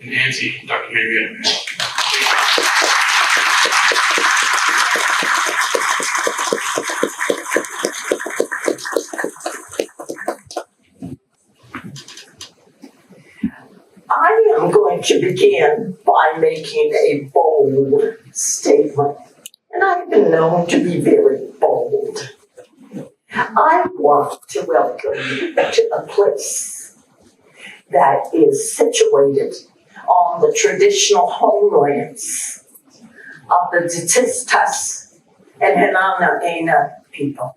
and Auntie, Dr. Henrietta Mann. I am going to begin by making a bold statement, and I've been known to be very bold. I want to welcome you to a place that is situated on the traditional homelands of the Descendant and Henrietta people,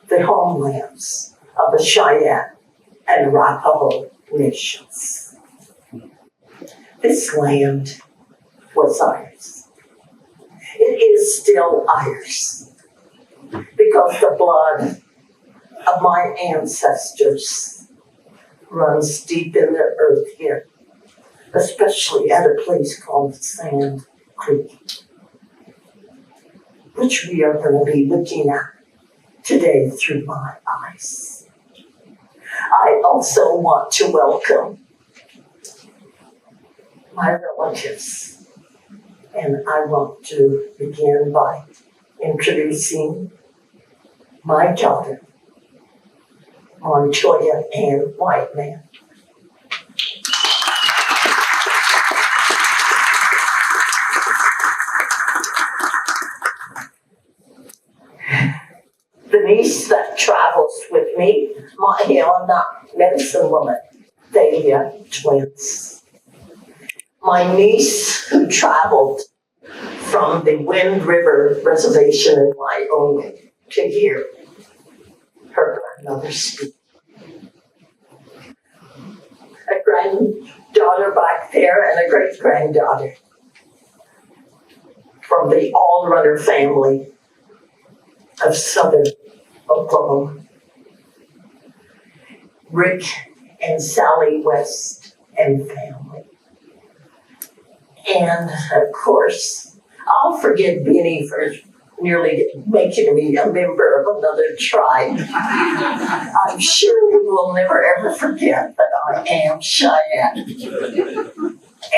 the homelands of the Cheyenne and Arapaho nations. This land was ours. It is still ours because the blood of my ancestors runs deep in the earth here, especially at a place called Sand Creek, which we are going to be looking at today through my eyes. I also want to welcome my relatives, and I want to begin by introducing my daughter, Montoya Ann Whiteman. The niece that travels with me, my Helena medicine woman, they twins. My niece who traveled from the Wind River Reservation in Wyoming to hear her grandmother speak. A granddaughter back there and a great-granddaughter from the All-Runner family of Southern Oklahoma. Rick and Sally West and family. And of course, I'll forgive Benny for nearly making me a member of another tribe. I'm sure he will never ever forget that I am Cheyenne.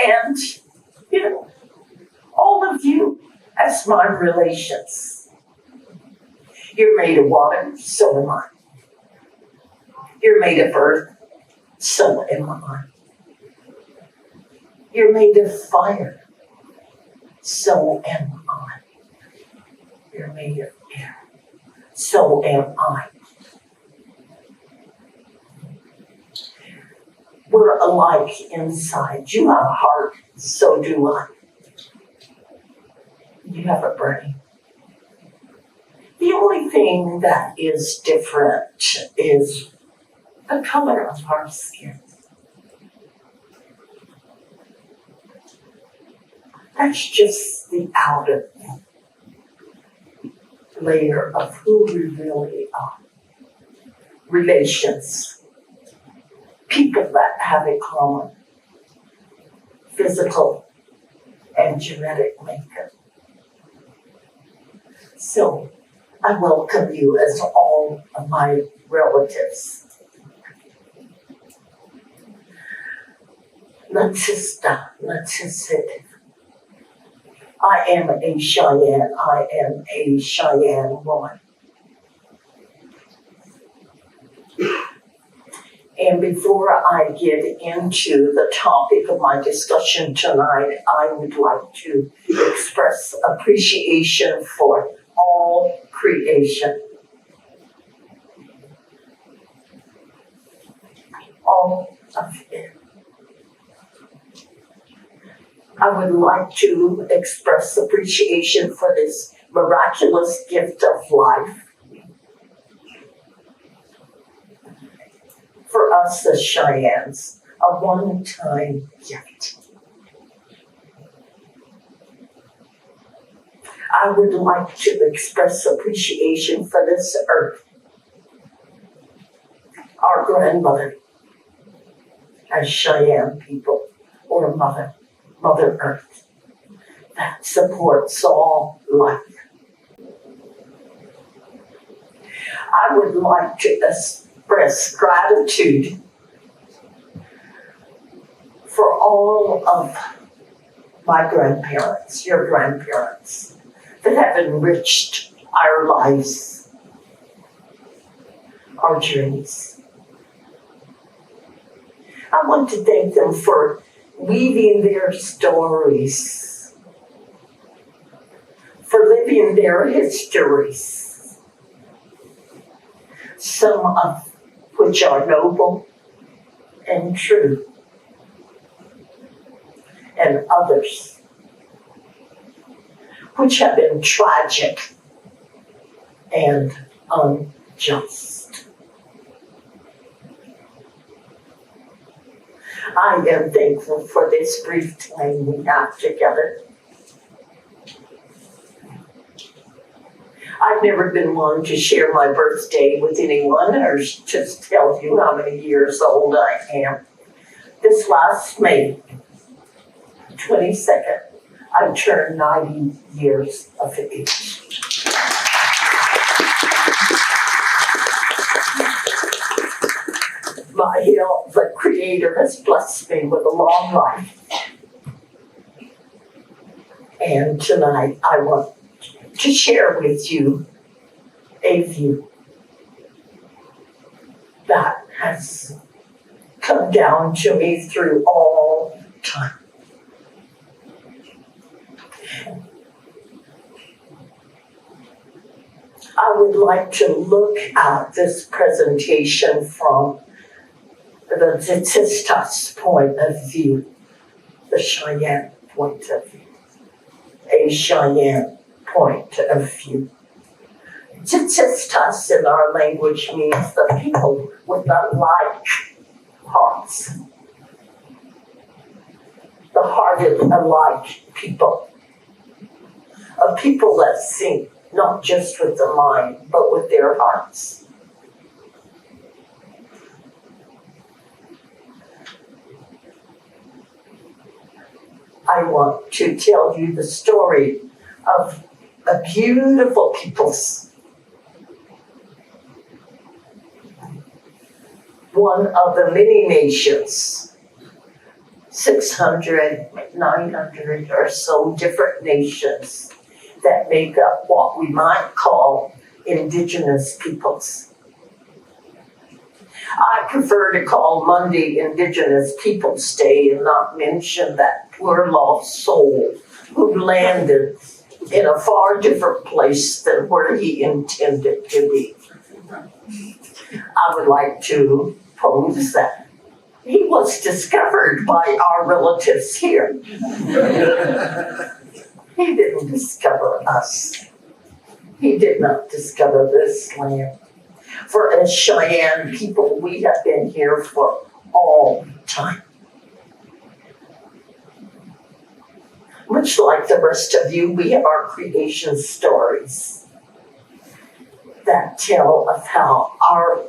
And, you know, all of you as my relations. You're made of water, so am I. You're made of earth, so am I. You're made of fire, so am I. You're made of air, so am I. We're alike inside. You have a heart, so do I. You have a brain. The only thing that is different is the color of our skin. That's just the outer layer of who we really are. Relations. People that have a common physical and genetic makeup. So, I welcome you as all of my relatives. I am a Cheyenne. I am a Cheyenne woman. And before I get into the topic of my discussion tonight, I would like to express appreciation for all creation. All of it. I would like to express appreciation for this miraculous gift of life. For us as Cheyennes, a one-time gift. I would like to express appreciation for this earth, our grandmother, as Cheyenne people, or Mother Earth, that supports all life. I would like to express gratitude all of my grandparents, your grandparents, that have enriched our lives, our journeys. I want to thank them for weaving their stories, for living their histories, some of which are noble and true, and others which have been tragic and unjust. I am thankful for this brief time we have together. I've never been one to share my birthday with anyone or just tell you how many years old I am. This last May 22nd, I turned 90 years of age. My health, the Creator has blessed me with a long life. And tonight I want to share with you a view that has come down to me through all time. I would like to look at this presentation from the Tsitstas point of view, the Cheyenne point of view, a Cheyenne point of view. Tsitstas in our language means the people with the like hearts, the hearted alike people, a people that think not just with the mind, but with their hearts. I want to tell you the story of a beautiful peoples. One of the many nations, 600, 900 or so different nations that make up what we might call indigenous peoples. I prefer to call Monday Indigenous Peoples Day and not mention that poor lost soul who landed in a far different place than where he intended to be. I would like to pose that he was discovered by our relatives here. He didn't discover us. He did not discover this land. For as Cheyenne people, we have been here for all time. Much like the rest of you, we have our creation stories that tell of how our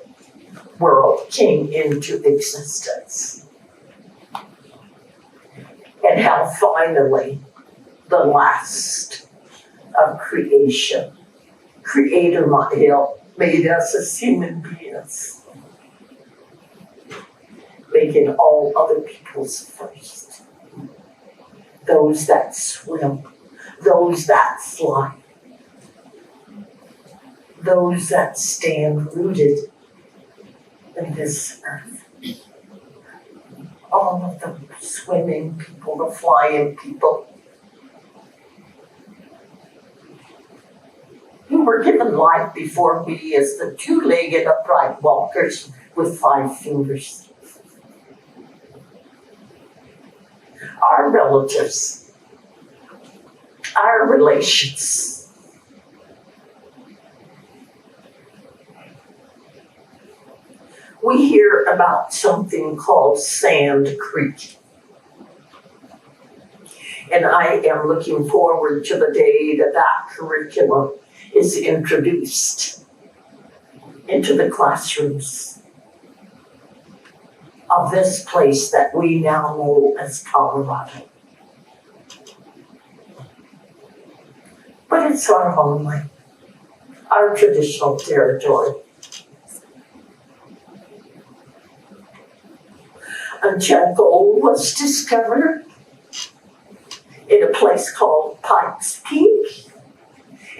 world came into existence and how finally the last of creation, Creator made us as human beings, making all other peoples first. Those that swim, those that fly, those that stand rooted in this earth. All of the swimming people, the flying people, who were given life before we as the two-legged upright walkers with 5 fingers. Our relatives, our relations, we hear about something called Sand Creek. And I am looking forward to the day that that curriculum is introduced into the classrooms of this place that we now know as Colorado. But it's our homeland, our traditional territory. until gold was discovered in a place called Pikes Peak,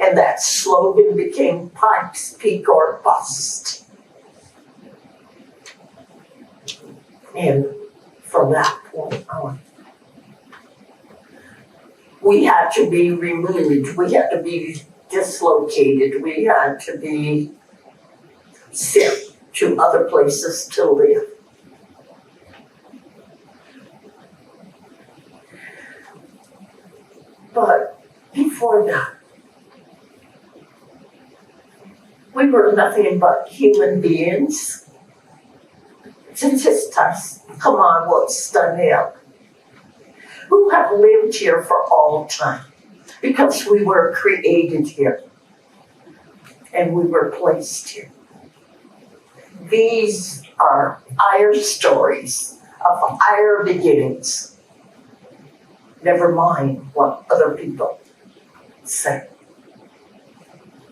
and that slogan became Pikes Peak or Bust. And from that point on, we had to be removed, we had to be dislocated, we had to be sent to other places to live. But before that, we were nothing but human beings. Statistas, come on, what's done now? Who have lived here for all time because we were created here and we were placed here. These are our stories of our beginnings. Never mind what other people say.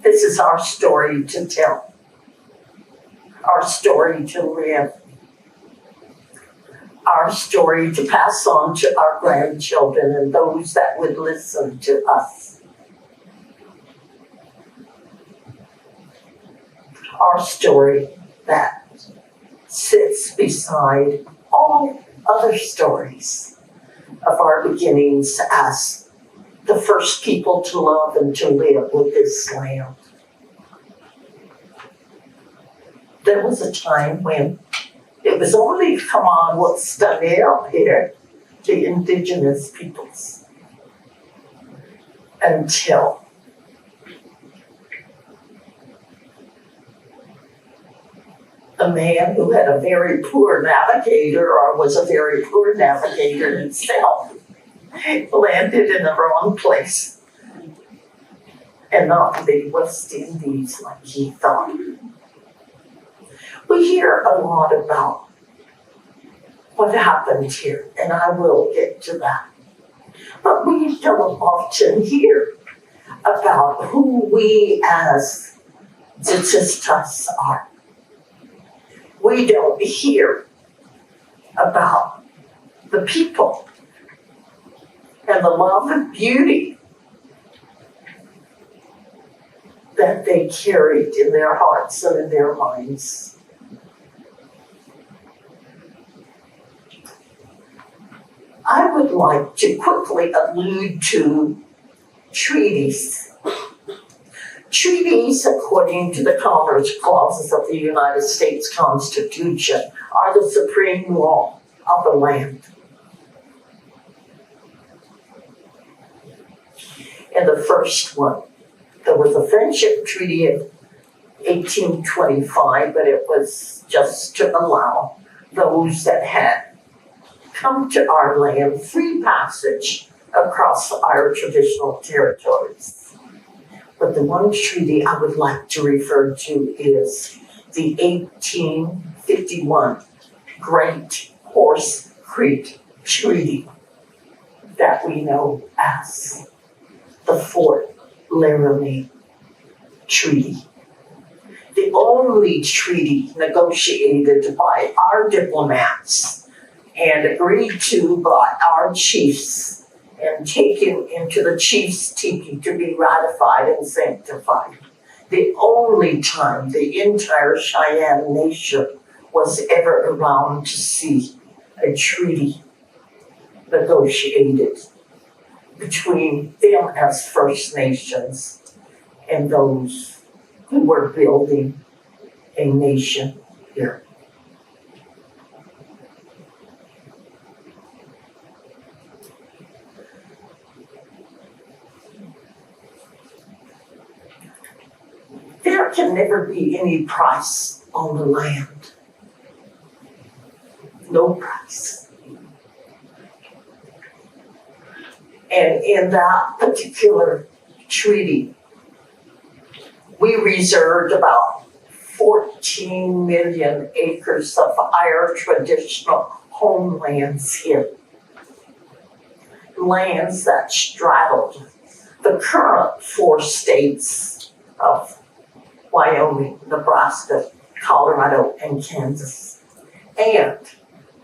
This is our story to tell, our story to live, our story to pass on to our grandchildren and those that would listen to us. Our story that sits beside all other stories of our beginnings as the first people to love and to live with this land. There was a time when it was only, come on, what's done out here, the Indigenous peoples, until a man who had a very poor navigator, or was a very poor navigator himself, landed in the wrong place and not the West Indies like he thought. We hear a lot about what happened here, and I will get to that. But we don't often hear about who we as Statistas are. We don't hear about the people and the love and beauty that they carried in their hearts and in their minds. I would like to quickly allude to treaties. Treaties, according to the Commerce Clauses of the United States Constitution, are the supreme law of the land. And the first one, there was a friendship treaty of 1825, but it was just to allow those that had come to our land free passage across our traditional territories. But the one treaty I would like to refer to is the 1851 Great Horse Creek Treaty that we know as the Fort Laramie Treaty. The only treaty negotiated by our diplomats and agreed to by our chiefs and taken into the chief's teepee to be ratified and sanctified. The only time the entire Cheyenne nation was ever around to see a treaty negotiated between them as First Nations and those who were building a nation here. There can never be any price on the land. No price. And in that particular treaty, we reserved about 14 million acres of our traditional homelands here. Lands that straddled the current 4 states of Wyoming, Nebraska, Colorado, and Kansas, and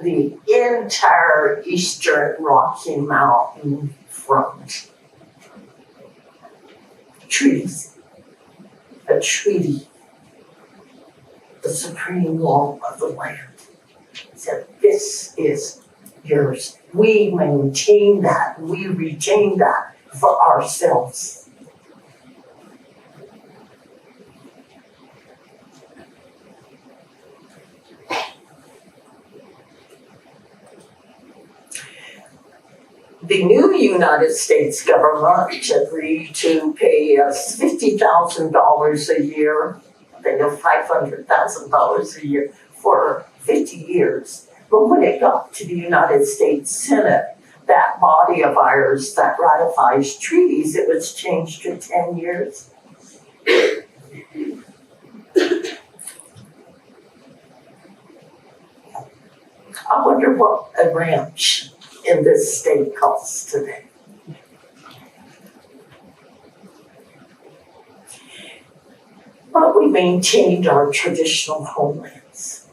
the entire eastern Rocky Mountain front. Treaties. A treaty. The supreme law of the land said, this is yours. We maintain that. We retain that for ourselves. The new United States government agreed to pay us $50,000 a year, I think of $500,000 a year for 50 years. But when it got to the United States Senate, that body of ours that ratifies treaties, it was changed to 10 years. I wonder what a ranch in this state costs today. But we maintained our traditional homelands.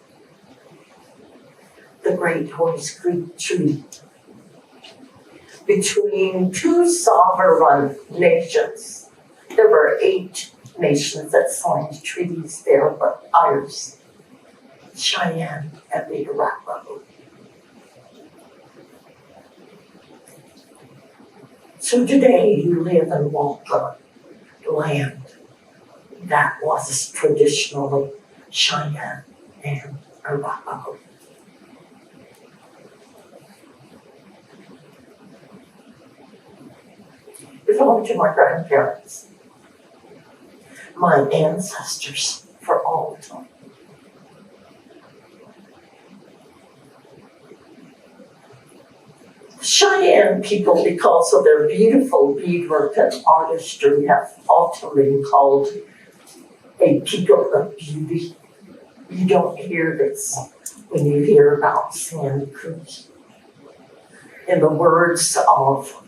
The Great Horse Creek Treaty. Between two sovereign nations, there were 8 nations that signed treaties there, but ours, Cheyenne and the Arapaho. So today you live and walk on land that was traditionally Cheyenne and Arapaho. It belonged to my grandparents, my ancestors for all time. Cheyenne people, because of their beautiful beadwork and artistry, have often been called a people of beauty. You don't hear this when you hear about Sand Creek. In the words of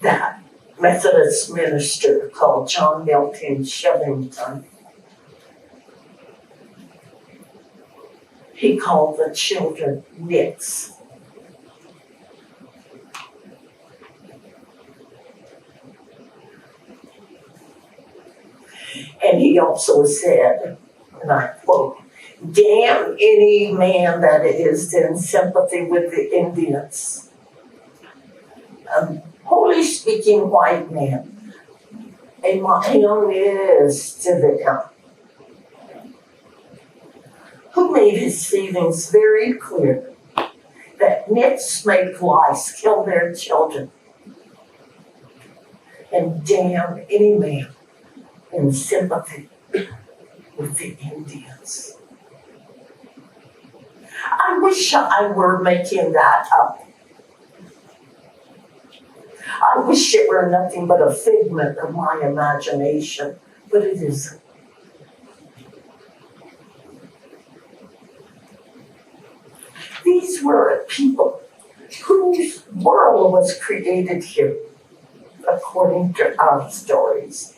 that Methodist minister called John Milton Shillington, he called the children nits. And he also said, and I quote, "Damn any man that is in sympathy with the Indians. A holy speaking white man, and my own is to them, who made his feelings very clear that nits make lice kill their children, and damn any man in sympathy with the Indians." I wish I were making that up. I wish it were nothing but a figment of my imagination, but it isn't. These were people whose world was created here, according to our stories.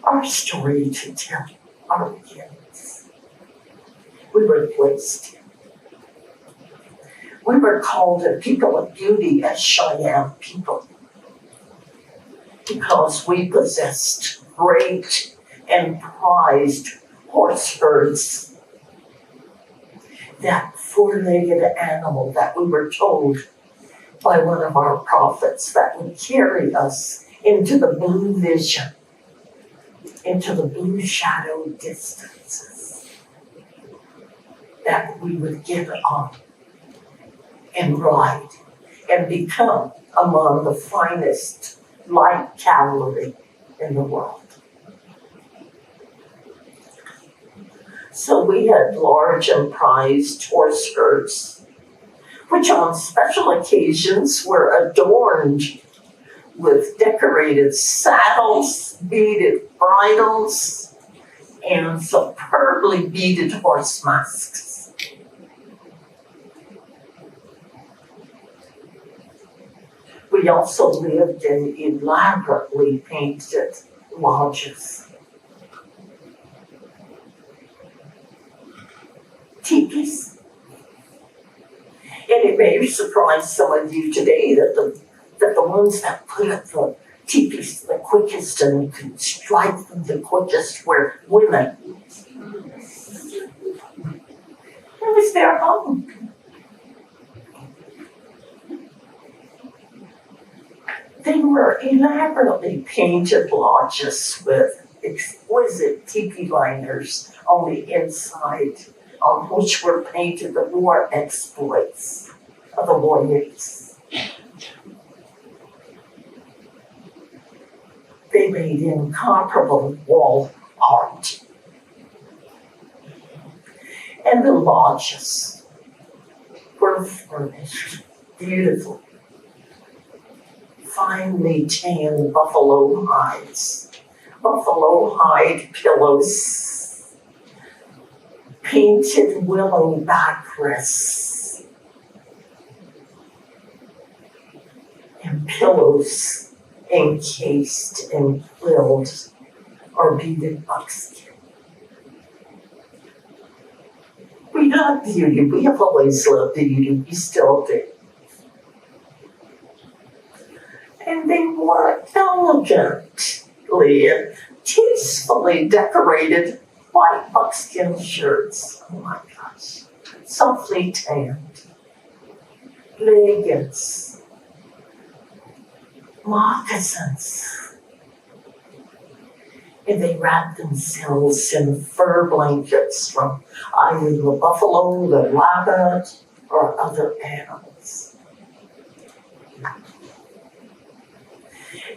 Our story to tell, our beginnings. We were placed here. We were called a people of beauty as Cheyenne people because we possessed great and prized horse herds. That 4-legged animal that we were told by one of our prophets that would carry us into the blue vision, into the blue shadow distances, that we would get on and ride and become among the finest light cavalry in the world. So we had large and prized horse herds, which on special occasions were adorned with decorated saddles, beaded bridles, and superbly beaded horse masks. We also lived in elaborately painted lodges. teepees. And it may surprise some of you today that the ones that put up the teepees the quickest and could strike them the quickest were women. It was their home. They were elaborately painted lodges with exquisite teepee liners on the inside, on which were painted the war exploits of the warriors. They made incomparable wall art. And the lodges were furnished beautifully. Finely tanned buffalo hides, buffalo hide pillows, painted willow backrests, and pillows encased in quilled or beaded buckskin. We love beauty. We have always loved beauty. We still do. And they wore elegantly and tastefully decorated white buckskin shirts. Oh my gosh. Softly tanned. Leggings. Moccasins. And they wrapped themselves in fur blankets from either the buffalo, the rabbit, or other animals.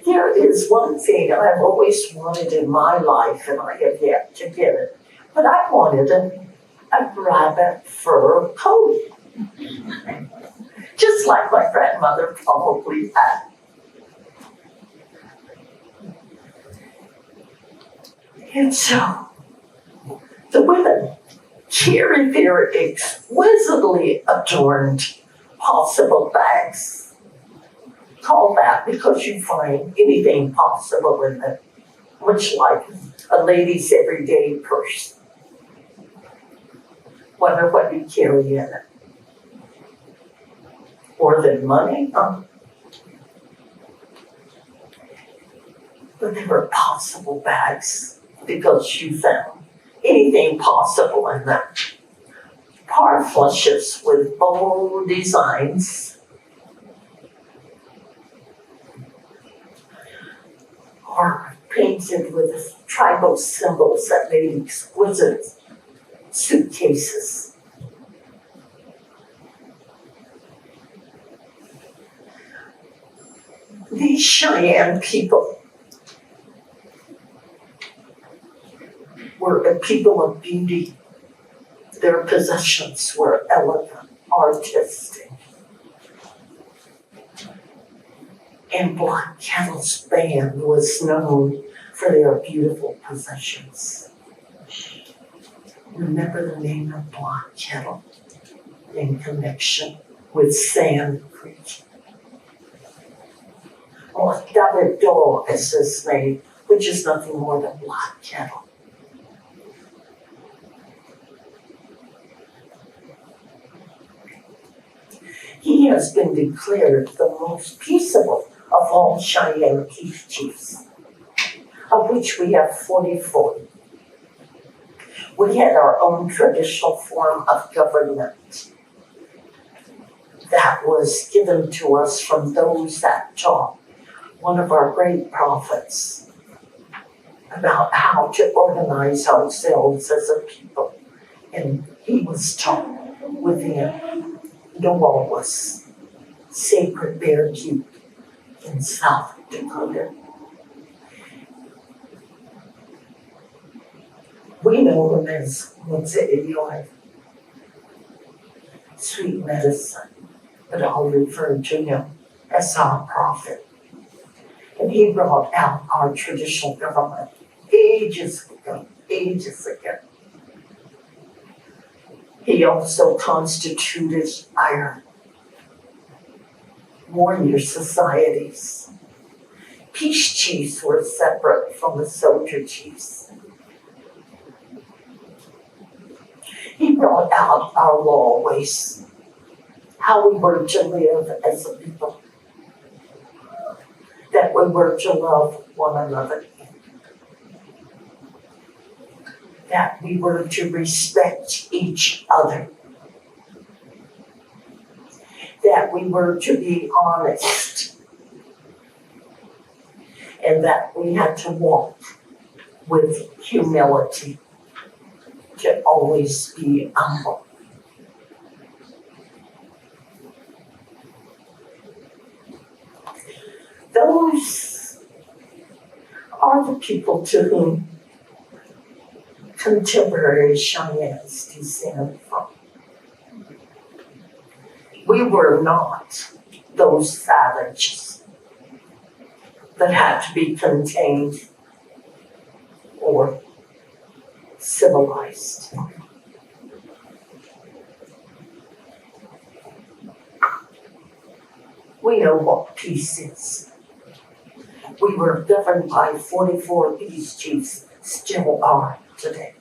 There is one thing I've always wanted in my life, and I have yet to get it, but I wanted a rabbit fur coat, just like my grandmother probably had. And so, the women carry their exquisitely adorned possible bags. Call that because you find anything possible in it, much like a lady's everyday purse. Wonder what you carry in it. More than money, huh? But they were possible bags because you found anything possible in them. Parfleches with bold designs. Or painted with tribal symbols that made exquisite suitcases. These Cheyenne people were a people of beauty. Their possessions were elegant, artistic. And Black Kettle's band was known for their beautiful possessions. Remember the name of Black Kettle in connection with Sand Creek. Or David Doe is his name, which is nothing more than Black Kettle. He has been declared the most peaceable of all Cheyenne peace chiefs, of which we have 44. We had our own traditional form of government that was given to us from those that taught one of our great prophets about how to organize ourselves as a people. And he was taught within the Wallace Sacred Bear Butte in South Dakota. We know him as JEDI, sweet medicine, but I'll refer to him as our prophet. And he brought out our traditional government ages ago. He also constituted our warrior societies. Peace chiefs were separate from the soldier chiefs. He brought out our lawways, how we were to live as a people, that we were to love one another, that we were to respect each other, that we were to be honest, and that we had to walk with humility, to always be humble. Those are the people to whom contemporary Cheyennes descend from. We were not those savages that had to be contained or civilized. We know what peace is. We were governed by 44 peace chiefs, still are today.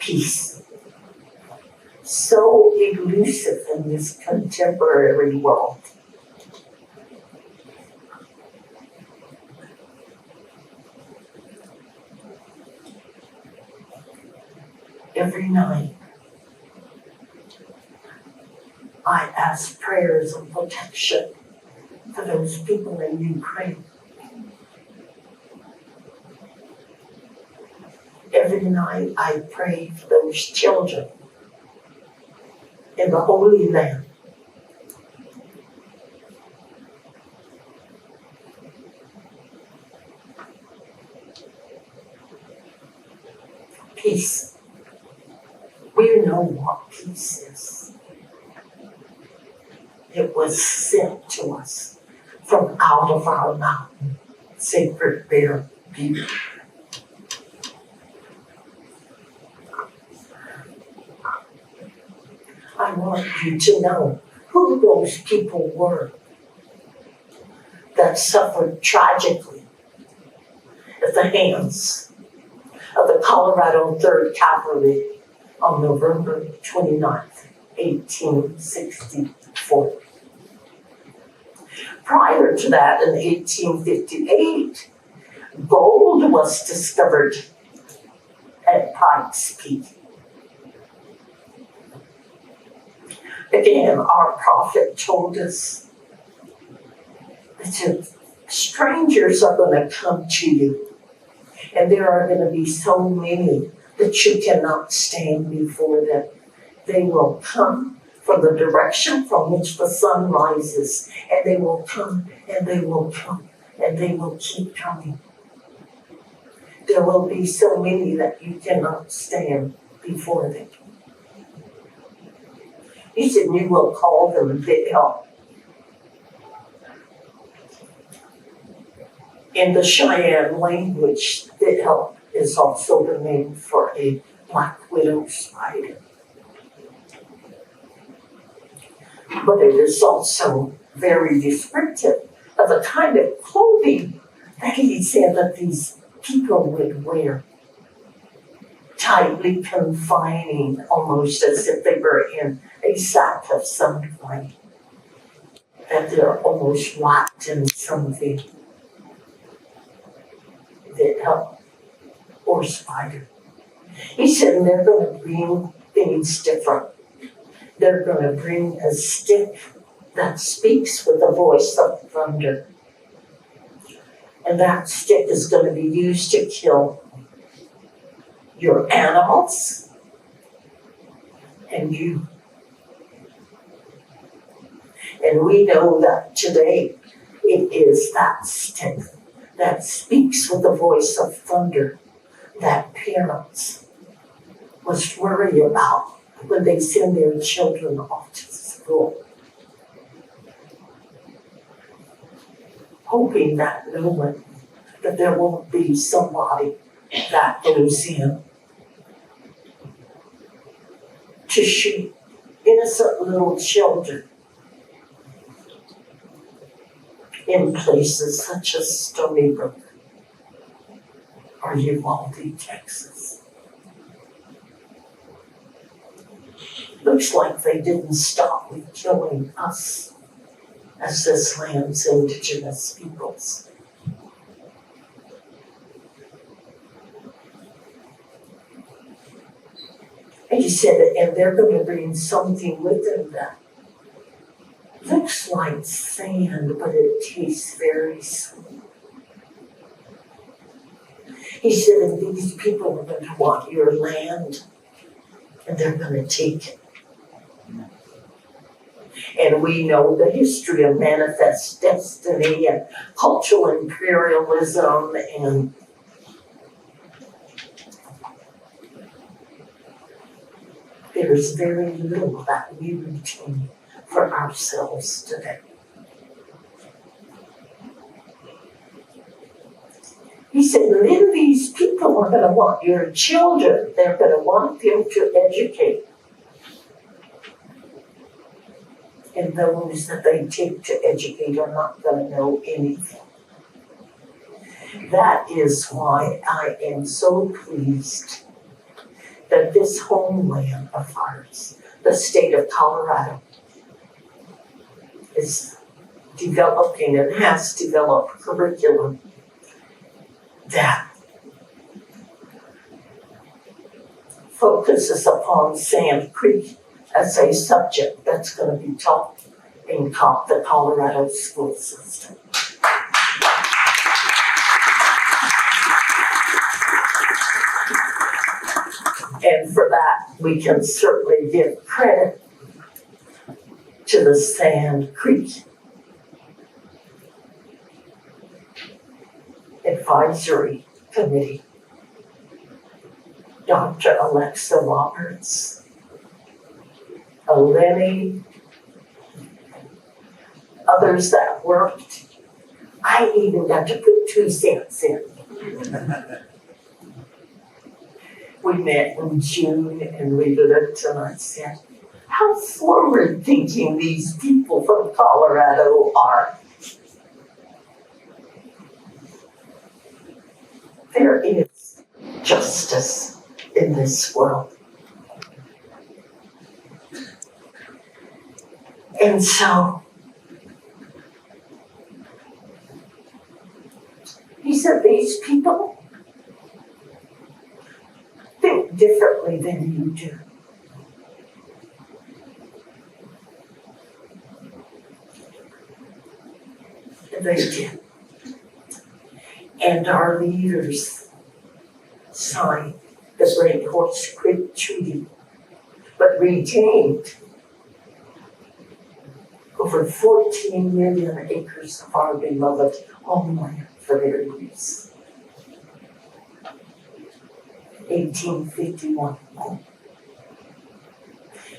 Peace. So elusive in this contemporary world. Every night, I ask prayers of protection for those people in Ukraine. Every night I pray for those children in the Holy Land. Peace. We know what peace is. It was sent to us from out of our mountain, sacred bare beauty. I want you to know who those people were that suffered tragically at the hands of the Colorado 3rd Cavalry on November 29th, 1864. Prior to that, in 1858, gold was discovered at Pikes Peak. Again, our prophet told us that strangers are going to come to you, and there are going to be so many that you cannot stand before them. They will come from the direction from which the sun rises, and they will come, and they will come, and they will keep coming. There will be so many that you cannot stand before them. He said, you will call them Videl. In the Cheyenne language, Videl is also the name for a black widow spider. But it is also very descriptive of the kind of clothing that he said that these people would wear. Tightly confining, almost as if they were in a sack of some kind. That they're almost wrapped in something that help or spider. He said they're going to bring things different. They're going to bring a stick that speaks with the voice of thunder. And that stick is going to be used to kill your animals and you. And we know that today it is that stick that speaks with the voice of thunder that parents must worry about when they send their children off to school. Hoping that knowing that there won't be somebody that goes in to shoot innocent little children in places such as Stony Brook or Uvalde, Texas. looks like they didn't stop with killing us as this land's indigenous peoples. And he said, and they're going to bring something with them that looks like sand, but it tastes very sweet. He said, and these people are going to want your land, and they're going to take it. And we know the history of manifest destiny and cultural imperialism, and there's very little that we retain for ourselves today. He said, and then these people are going to want your children. They're going to want them to educate. And those that they take to educate are not going to know anything. That is why I am so pleased that this homeland of ours, the state of Colorado, is developing and has developed curriculum that focuses upon Sand Creek as a subject that's going to be taught in the Colorado school system. And for that, we can certainly give credit to the Sand Creek Advisory Committee, Dr. Alexa Roberts, Lenny, others that worked. I even got to put 2 cents in. We met in June and we looked and I said, how forward thinking these people from Colorado are. There is justice in this world. And so, he said, these people think differently than you do. And they did. And our leaders signed the Great Horse Creek Treaty, but retained over 14 million acres of our beloved homeland for their use. 1851.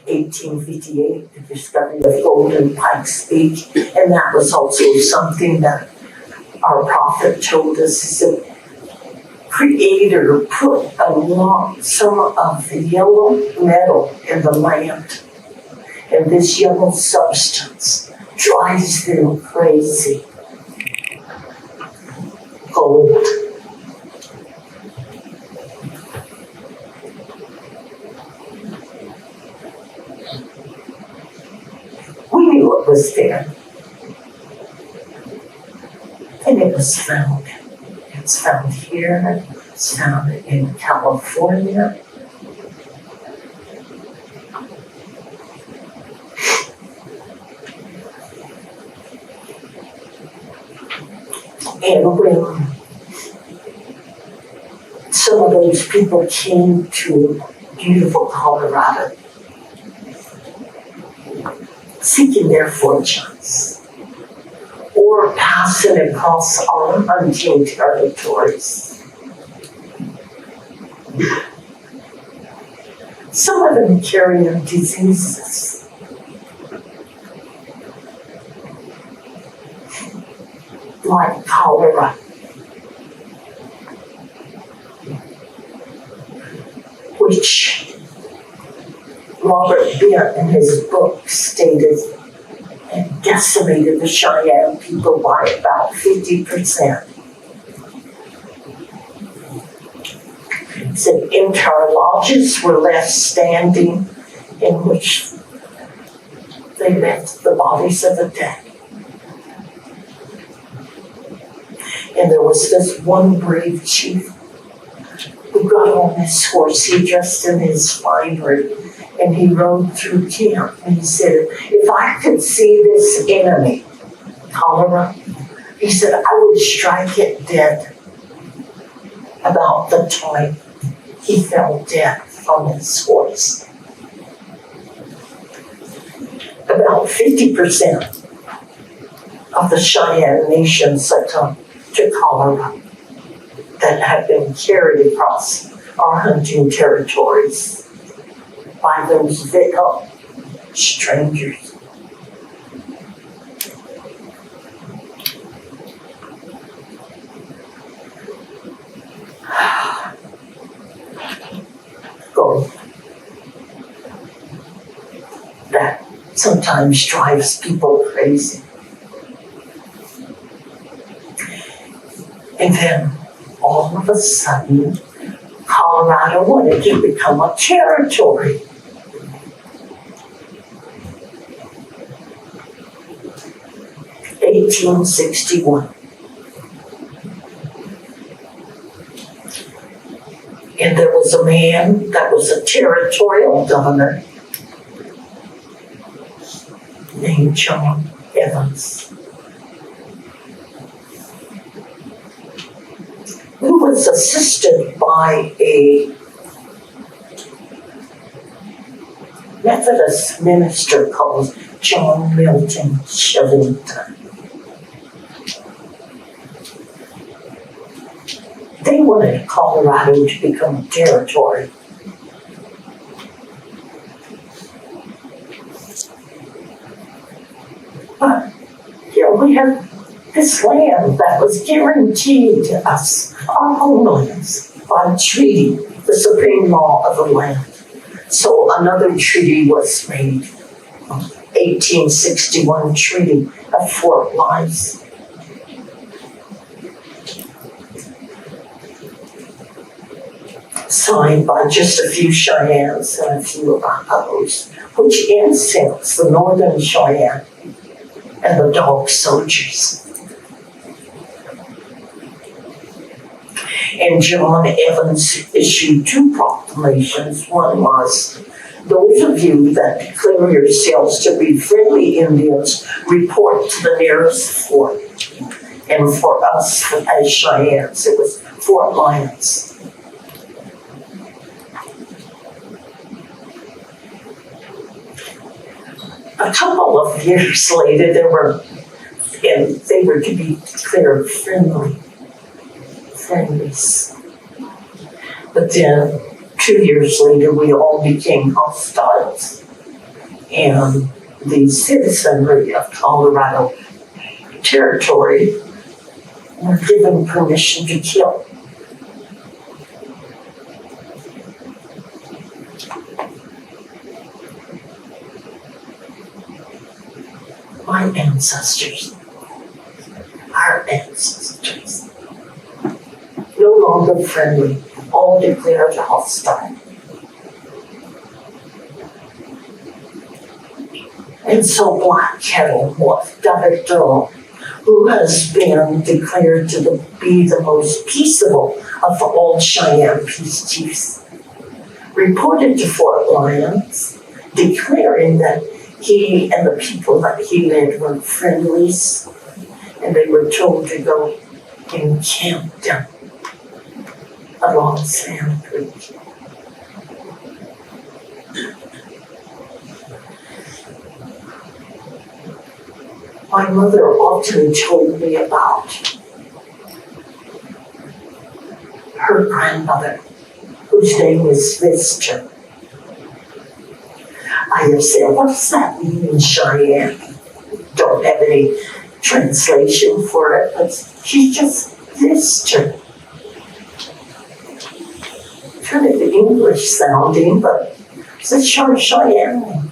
1858, the discovery of gold in Pikes Peak, and that was also something that our prophet told us. He said, Creator put some of the yellow metal in the land, and this yellow substance drives them crazy. Gold. We knew it was there. And it was found. It's found here. It's found in California. And when some of those people came to beautiful Colorado, seeking their fortunes, or passing across our hunting territories, some of them carrying diseases. Like cholera, which Robert Bent in his book stated and decimated the Cheyenne people by about 50%. He said entire lodges were left standing in which they left the bodies of the dead. And there was this one brave chief who got on his horse. He dressed in his finery and he rode through camp. And he said, if I could see this enemy, cholera, he said, I would strike it dead. About the time he fell dead from his horse. About 50% of the Cheyenne Nation succumbed to cholera that had been carried across our hunting territories by those victim strangers. Go. That sometimes drives people crazy. And then all of a sudden, Colorado wanted to become a territory. (1861). And there was a man that was a territorial governor named John Evans, who was assisted by a Methodist minister called John Milton Shillington. They wanted Colorado to become a territory. But here we have this land that was guaranteed to us, our homelands, by treaty, the supreme law of the land. So another treaty was made, 1861 Treaty of Fort Wise. Signed by just a few Cheyennes and a few Arapahoes, which incensed the Northern Cheyenne and the Dog Soldiers. And John Evans issued two proclamations. One was, those of you that declare yourselves to be friendly Indians, report to the nearest fort. And for us as Cheyennes, it was Fort Lyons. A couple of years later, they were to be declared friendlies. But then 2 years later, we all became hostiles. And the citizenry of Colorado Territory were given permission to kill. My ancestors, our ancestors, no longer friendly, all declared hostile. And so Black Kettle, who has been declared to be the most peaceable of all Cheyenne peace chiefs, reported to Fort Lyons, declaring that he and the people that he led were friendlies, and they were told to go and camp down along Sand Creek. My mother often told me about her grandmother, whose name was Visitor. I have said, what does that mean in Cheyenne? Don't have any translation for it, but she's just Visitor. Kind of English sounding, but it's a short Cheyenne name.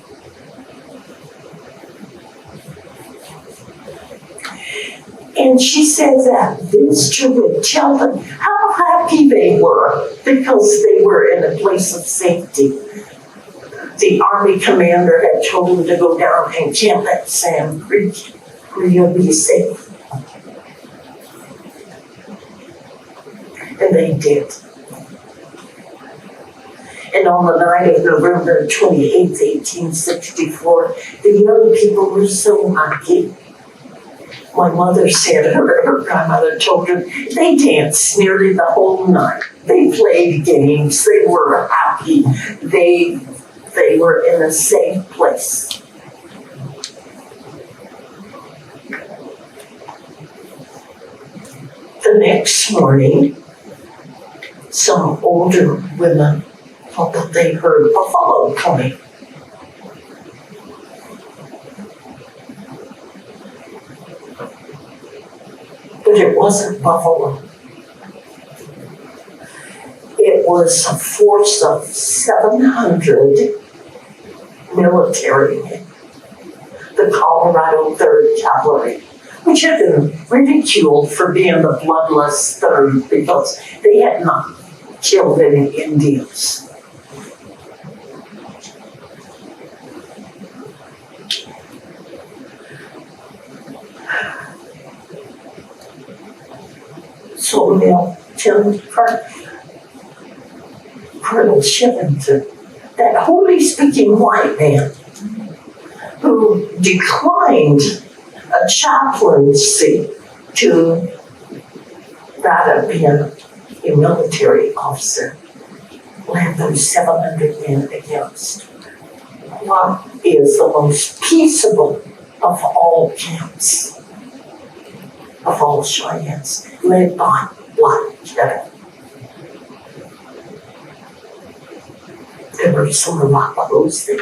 And she said that Visitor would tell them how happy they were because they were in a place of safety. The Army commander had told him to go down and camp at Sand Creek where you'll be safe. And they did. And on the night of November 28th, 1864, the young people were so happy. My mother said, her grandmother told her, they danced nearly the whole night. They played games, they were happy, they were in a safe place. The next morning, some older women thought that they heard buffalo coming. But it wasn't buffalo. It was a force of 700 military men, the Colorado 3rd Cavalry, which had been ridiculed for being the bloodless third because they had not killed any Indians. So Lieutenant Colonel Shivington, that holy speaking white man who declined a chaplaincy to that of being a military officer, led those 700 men against what is the most peaceable of all camps, of all Cheyennes, led by Black Kettle. There were some Arapahoes there.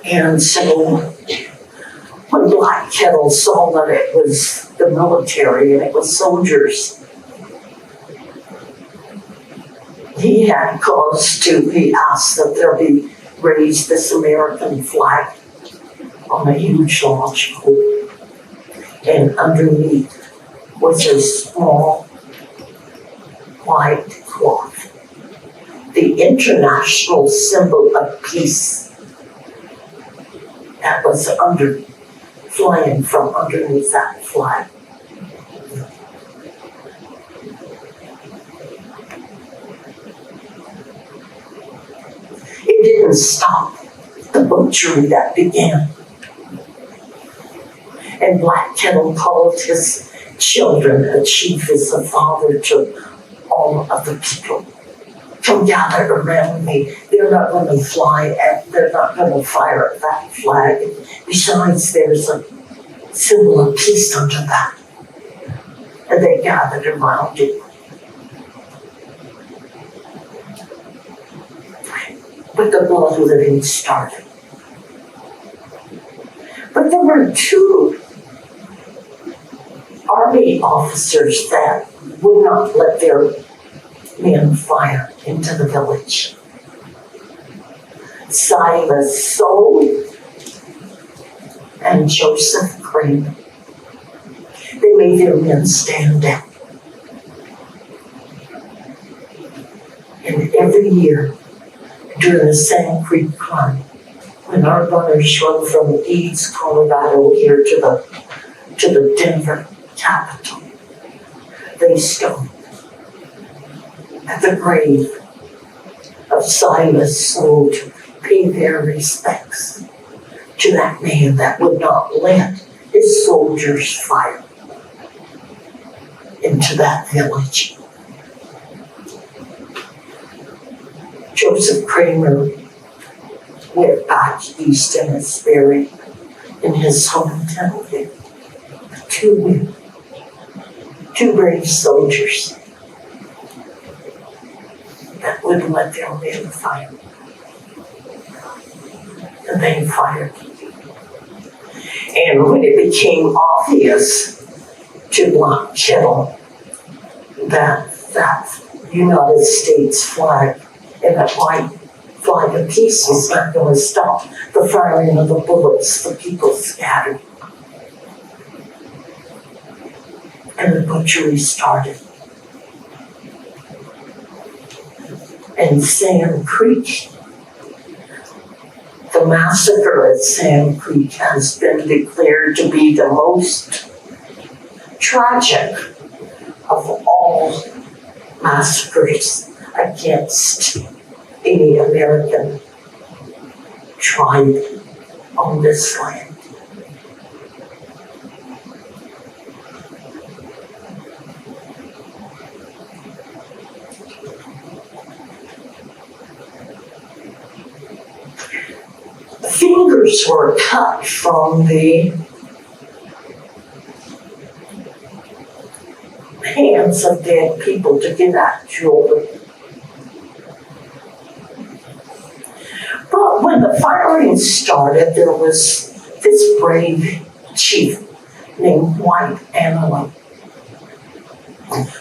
And so when Black Kettle saw that it was the military and it was soldiers, he had cause to, he asked that there be raised this American flag on a huge lodge pole. And underneath was a small white cloth, the international symbol of peace that was flying from underneath that flag. It didn't stop the butchery that began. And Black Kettle called his children, a chief is a father to all of the people. Come gather around me. They're not going to they're not going to fire at that flag. Besides, there's a symbol of peace under that. And they gathered around it. But the blood living started. But there were two Army officers that would not let their men fire into the village. Silas Soule and Joseph Kramer. They made their men stand down. And every year, during the Sand Creek climb, when our runners run from Eads, Colorado, here to the Denver capital, they stopped at the grave of Silas Soule to pay their respects to that man that would not let his soldiers fire into that village. Joseph Kramer went back east and is buried in his hometown there. Two men, two brave soldiers that wouldn't let their men fire. And they fired. And when it became obvious to Black Kettle that United States flag and that white flag of peace was not going to stop the firing of the bullets, the people scattered. And the butchery started. and Sand Creek. The massacre at Sand Creek has been declared to be the most tragic of all massacres against any American tribe on this land. Fingers were cut from the hands of dead people to get at children. But when the firing started, there was this brave chief named White Antelope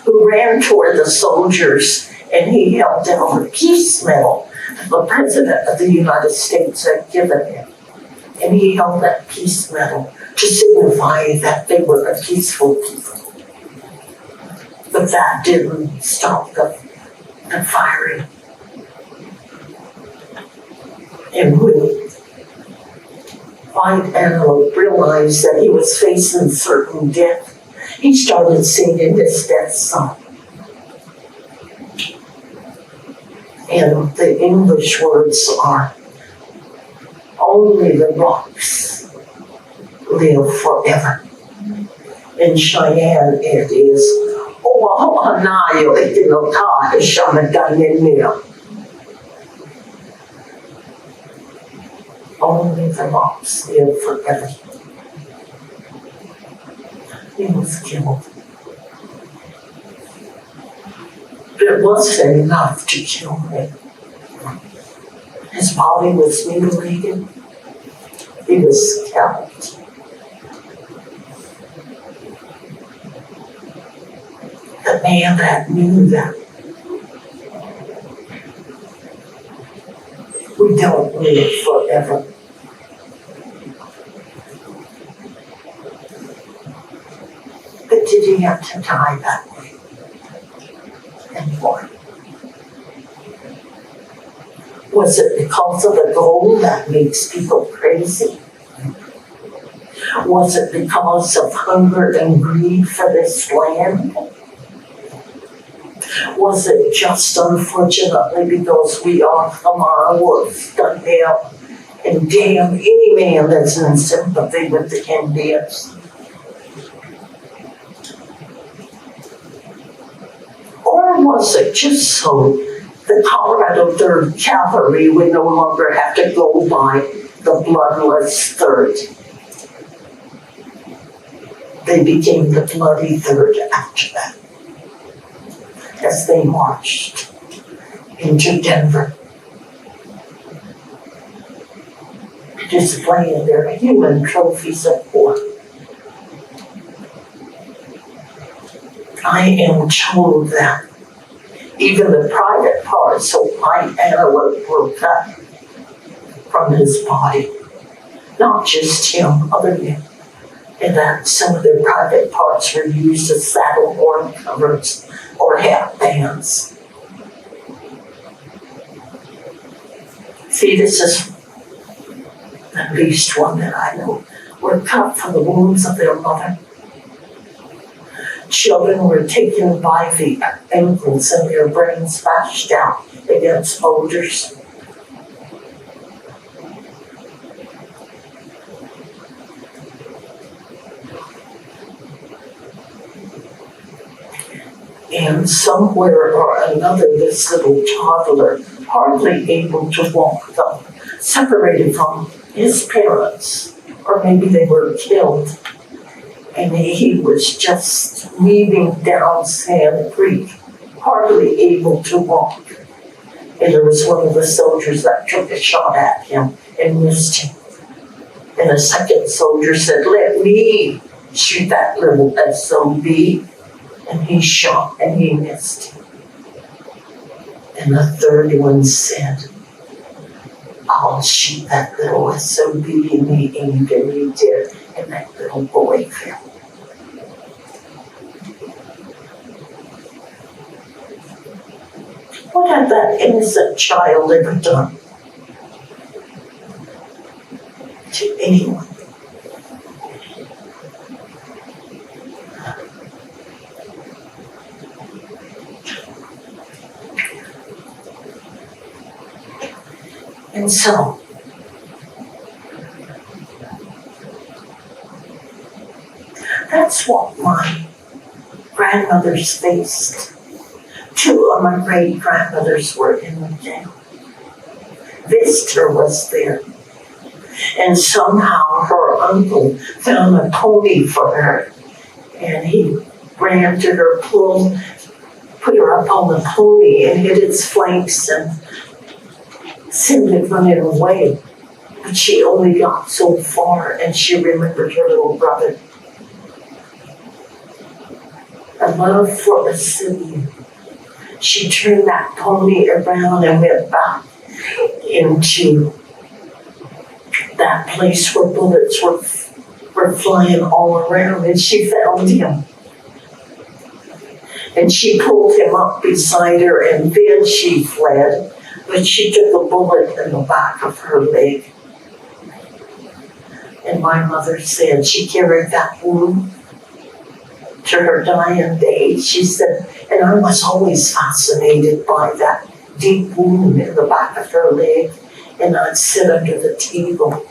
who ran toward the soldiers, and he held down a peace medal the President of the United States had given him. And he held that peace medal to signify that they were a peaceful people. But that didn't stop the firing. And when White Antelope realized that he was facing certain death, he started singing his death song. And the English words are, "Only the rocks live forever." In Cheyenne it is, "Oaho'anayo ikinota ishamadaninio." Only the rocks live forever. He was killed. It wasn't enough to kill him. His body was mutilated. He was scalped. The man that knew that we don't live forever. But did he have to die that way? And why? Was it because of the gold that makes people crazy? Was it because of hunger and greed for this land? Was it just unfortunately because we are from our wolves done down and damn any man that's in sympathy with the Indians? Or was it just so the Colorado 3rd Cavalry would no longer have to go by the bloodless 3rd? They became the bloody 3rd after that, as they marched into Denver, displaying their human trophies of war. I am told that even the private parts of White Antelope were cut from his body, not just him, other men, and that some of their private parts were used as saddle horn covers or hat bands. Fetuses, at least one that I know, were cut from the wounds of their mother. Children were taken by the ankles and their brains bashed out against boulders. And somewhere or another, this little toddler, hardly able to walk, separated from his parents, or maybe they were killed. And he was just weaving down Sand Creek, hardly able to walk. And there was one of the soldiers that took a shot at him and missed him. And a second soldier said, "Let me shoot that little SOB." And he shot and he missed him. And the third one said, "I'll shoot that little SOB," and he aimed and he did. And that little boy fell. What had that innocent child ever done to anyone? And so, that's what my grandmothers faced. Two of my great-grandmothers were in the jail. Visitor was there. And somehow her uncle found a pony for her. And he ran to her, put her up on the pony and hit its flanks and sent it running away. But she only got so far and she remembered her little brother. A love for the city. She turned that pony around and went back into that place where bullets were flying all around, and she found him. And she pulled him up beside her, and then she fled, but she took a bullet in the back of her leg. And my mother said she carried that wound to her dying day. She said, and I was always fascinated by that deep wound in the back of her leg. And I'd sit under the table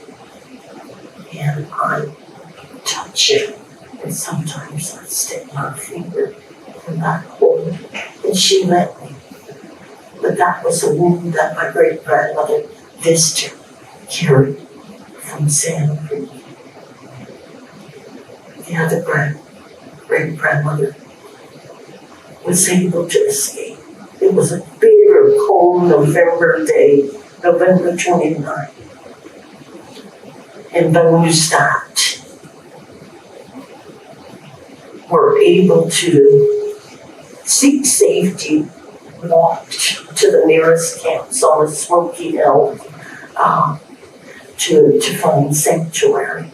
and I'd touch it. And sometimes I'd stick my finger in that hole. And she let me. But that was a wound that my great-grandmother Visitor carried from Sand Creek. The other great-grandmother was able to escape. It was a bitter, cold November day, November 29th. And those that were able to seek safety walked to the nearest camps on the Smoky Hill to find sanctuary.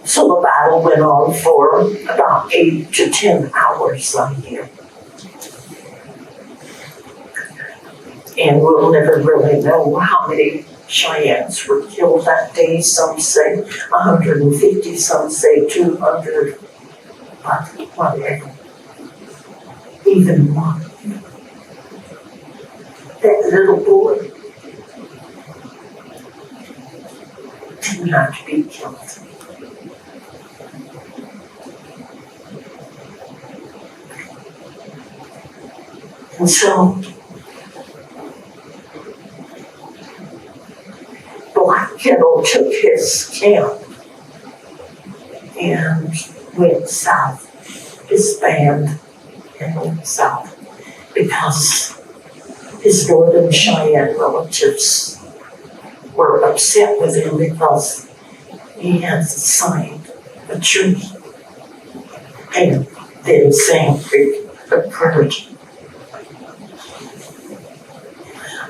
So the battle went on for about 8 to 10 hours a year. And we'll never really know how many Cheyennes were killed that day. Some say 150, some say 200, but whatever. Even one. That little boy did not be killed. And so, Black Kettle took his camp and went south, disbanded and went south because his Northern Cheyenne relatives were upset with him because he had signed a treaty. And then Sand Creek occurred.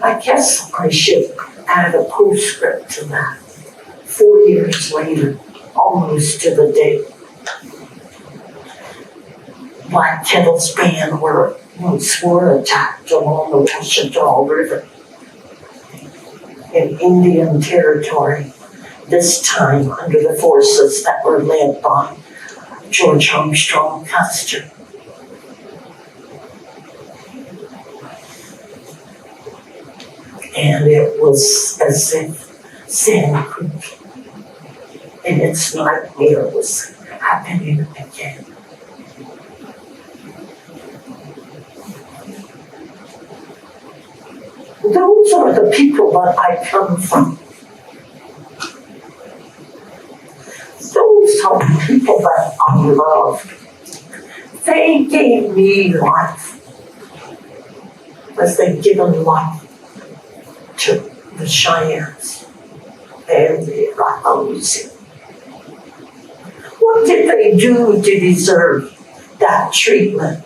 I guess I should add a postscript to that. 4 years later, almost to the day, Black Kettle's band were attacked along the Washita River in Indian territory, this time under the forces that were led by George Armstrong Custer. And it was as if Sand Creek and its nightmare was happening again. Those are the people that I come from. Those are the people that I love. They gave me life as they've given life to the Cheyennes and the Arapahoes. What did they do to deserve that treatment?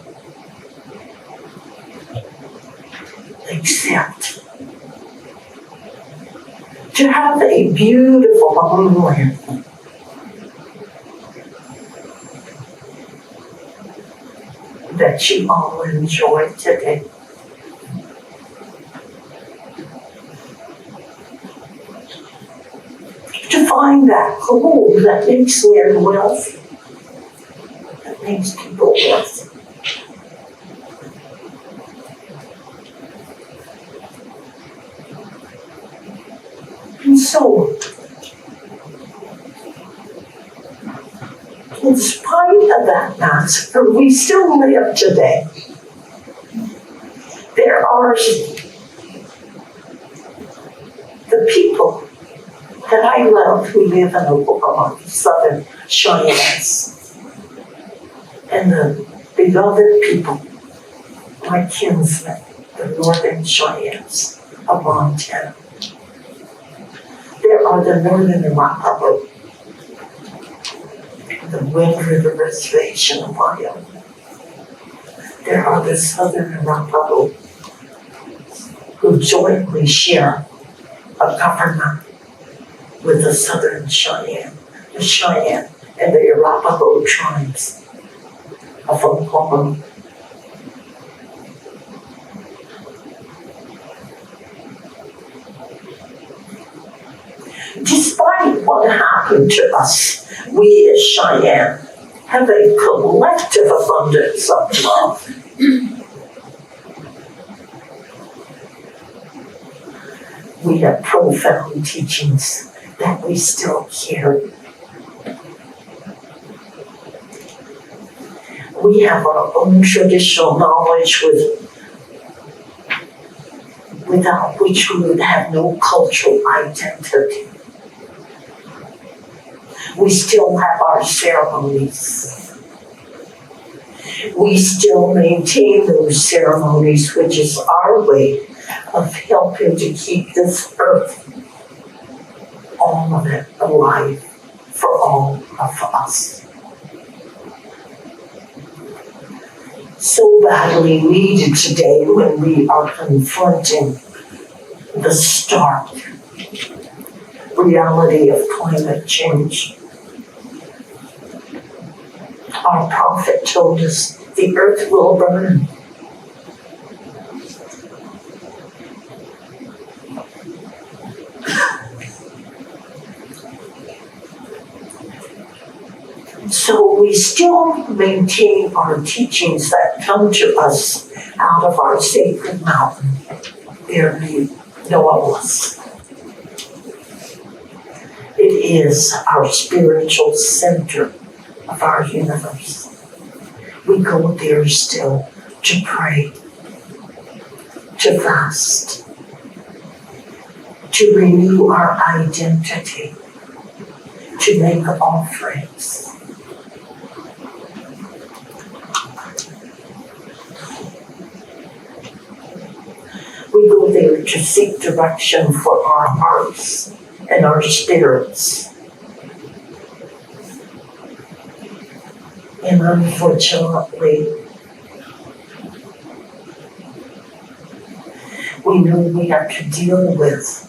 Except to have a beautiful homeland that you all enjoy today. To find that gold that makes men wealthy, that makes people wealthy. And so, in spite of that massacre, we still live today. There are the people that I love who live in Oklahoma, southern Cheyennes, and the beloved people, my kinsmen, the northern Cheyennes of Montana. There are the northern Arapaho, the Wind River Reservation of Wyoming. There are the southern Arapaho who jointly share a government with the southern Cheyenne, the Cheyenne and the Arapaho tribes of Oklahoma. Despite what happened to us, we as Cheyenne have a collective abundance of love. We have profound teachings that we still carry. We have our own traditional knowledge without which we would have no cultural identity. We still have our ceremonies. We still maintain those ceremonies, which is our way of helping to keep this earth, all of it, alive for all of us. So badly needed today when we are confronting the stark reality of climate change. Our prophet told us the earth will burn. So we still maintain our teachings that come to us out of our sacred mountain, there be Noah's. It is our spiritual center of our universe. We go there still to pray, to fast, to renew our identity, to make offerings. We go there to seek direction for our hearts and our spirits. And unfortunately, we know we have to deal with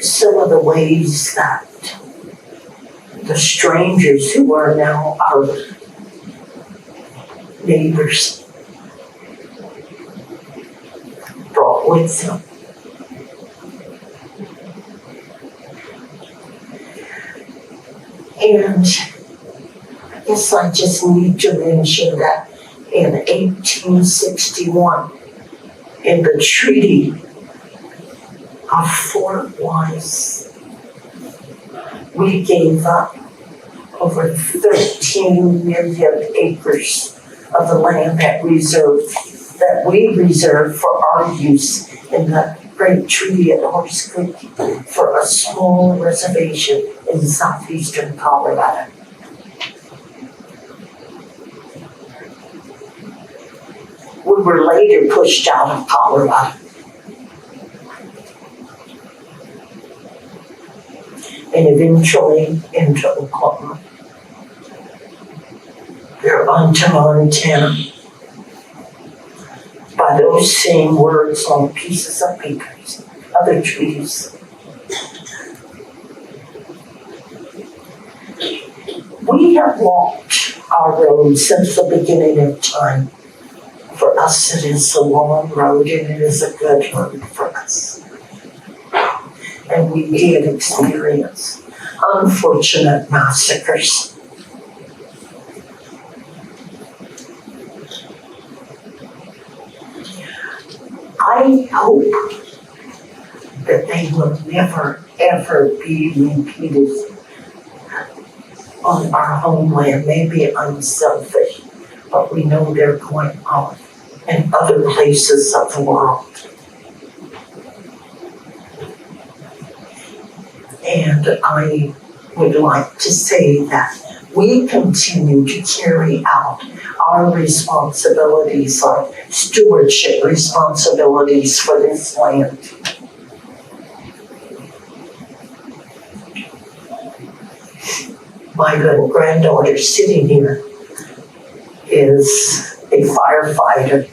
some of the ways that the strangers who are now our neighbors brought with them. And I guess I just need to mention that in 1861, in the Treaty of Fort Wise, we gave up over 13 million acres of the land that we reserved for our use in the Great Treaty at Horse Creek for a small reservation in southeastern Colorado. We were later pushed out of Colorado. And eventually into Oklahoma. They're onto Montana by those same words on pieces of paper, other treaties. We have walked our road since the beginning of time. For us, it is a long road and it is a good road for us. And we did experience unfortunate massacres. I hope that they will never, ever be repeated on our homeland. Maybe I'm selfish, but we know they're going on in other places of the world. And I would like to say that we continue to carry out our responsibilities, our stewardship responsibilities for this land. My little granddaughter sitting here is a firefighter.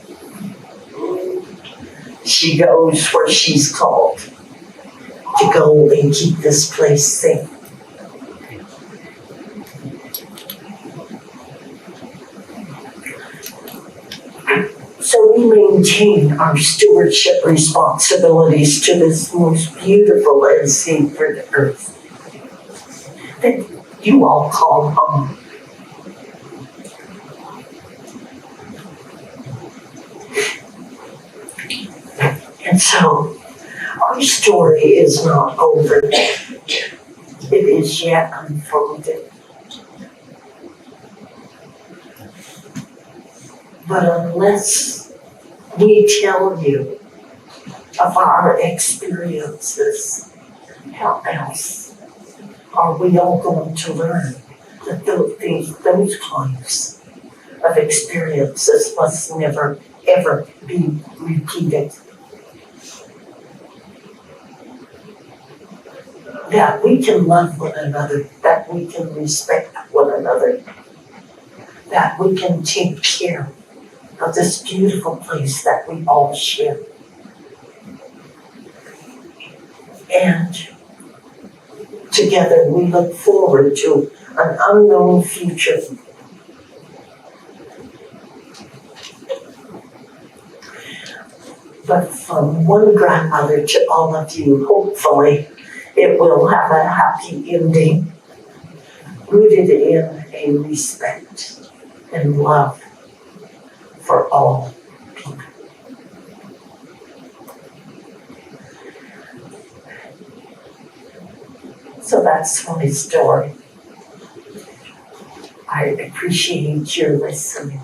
She goes where she's called to go and keep this place safe. So we maintain our stewardship responsibilities to this most beautiful and sacred earth that you all call home. And so our story is not over. It is yet unfolding. But unless we tell you of our experiences, how else are we all going to learn that those kinds of experiences must never, ever be repeated? That we can love one another, that we can respect one another, that we can take care of this beautiful place that we all share. And together we look forward to an unknown future. But from one grandmother to all of you, hopefully it will have a happy ending, rooted in a respect and love for all people. So that's my story. I appreciate your listening.